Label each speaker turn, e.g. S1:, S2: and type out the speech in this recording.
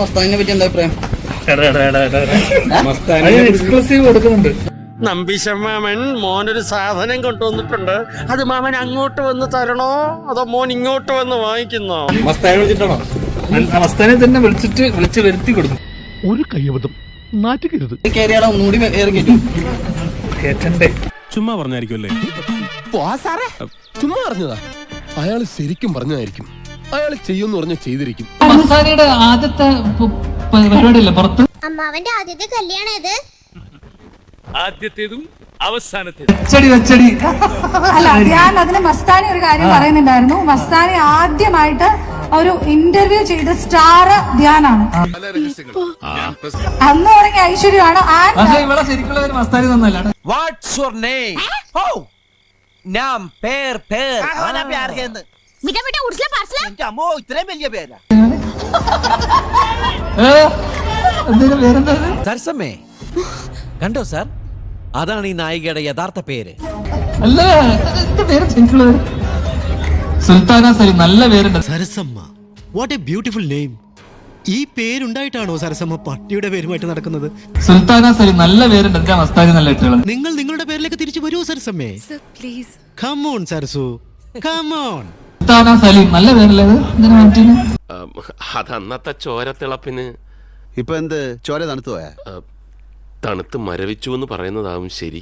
S1: മസ്താനിനെ പറ്റി എന്താ അഭിപ്രായം?
S2: എക്സ്ക്ലൂസീവ് കൊടുക്കുന്നുണ്ട്.
S3: നമ്പീശമാമൻ മോനൊരു സാധനം കൊണ്ടുവന്നിട്ടുണ്ട്. അത് മാമൻ അങ്ങോട്ട് വന്ന് തരണോ അതോ മോൻ ഇങ്ങോട്ട് വന്ന് വാങ്ങിക്കുന്നോ?
S2: മസ്താനെ വിളിച്ചിട്ടാണോ? മസ്താനെ തന്നെ വിളിച്ച് വരുത്തി കൊടുക്കും.
S4: ഒരു കയ്യബദ്ധം നാറ്റുകരുത്.
S1: കേരള ഒന്നുകൂടി ഏറി കയറ്റും.
S2: കേറ്റണ്ടേ?
S4: ചുമ്മാ പറഞ്ഞായിരിക്കുമല്ലേ?
S5: ചുമ്മാ പറഞ്ഞതാ. അയാൾ ശരിക്കും പറഞ്ഞതായിരിക്കും. അയാൾ ചെയ്യുമെന്ന് പറഞ്ഞ ചെയ്തിരിക്കും.
S6: മസ്താനിയുടെ ആദ്യത്തെ പരിപാടിയല്ലേ പുറത്ത്?
S7: അമ്മാവന്റെ ആദ്യത്തെ കല്യാണം ഇത്.
S4: ആദ്യത്തേതും അവസാനത്തേതും
S6: വെച്ചടി
S8: അല്ല, ഞാൻ അതിന് മസ്താനി ഒരു കാര്യം പറയുന്നുണ്ടായിരുന്നു. മസ്താനി ആദ്യമായിട്ട് ഒരു ഇന്റർവ്യൂ ചെയ്ത സ്റ്റാർ ധ്യാനാണ്. അന്ന് തുടങ്ങിയ ഐശ്വര്യമാണ്.
S6: ഇവിടെ ശരിക്കുള്ള ഒരു മസ്താനി തന്നല്ല.
S9: What's your name? ഓ നാം പേർ അമ്മോ ഇത്രയും വലിയ പേരാ.
S6: പേരെന്താ?
S9: സരസമ്മേ കണ്ടോ സാർ, അതാണ് ഈ നായികയുടെ യഥാർത്ഥ പേര്.
S6: അല്ല, എന്റെ പേര് ശരിക്കുള്ള സുൽത്താന സലീം. നല്ല പേരുണ്ട്.
S10: Sarasamma, what A beautiful name. ഈ പേരുണ്ടായിട്ടാണോ സരസമ്മ പട്ടിയുടെ പേരുമായിട്ട് നടക്കുന്നത്?
S6: സുൽത്താന സലീം നല്ല പേരുണ്ട്. എന്താ മസ്താനി നല്ല ഇട്ടുള്ളത്?
S10: നിങ്ങൾ നിങ്ങളുടെ പേരിലേക്ക് തിരിച്ചു വരൂ സരസമ്മേ. Come on Sarasu, come on.
S6: Sultana Saleem നല്ല പേരല്ലേ? ഇങ്ങനെ മാറ്റിന്
S11: അതന്നത്തെ ചോരത്തിളപ്പിന്.
S5: ഇപ്പൊ എന്ത് ചോര തണുത്തു പോയാ?
S11: തണുത്ത് മരവിച്ചു എന്ന് പറയുന്നതാവും ശരി.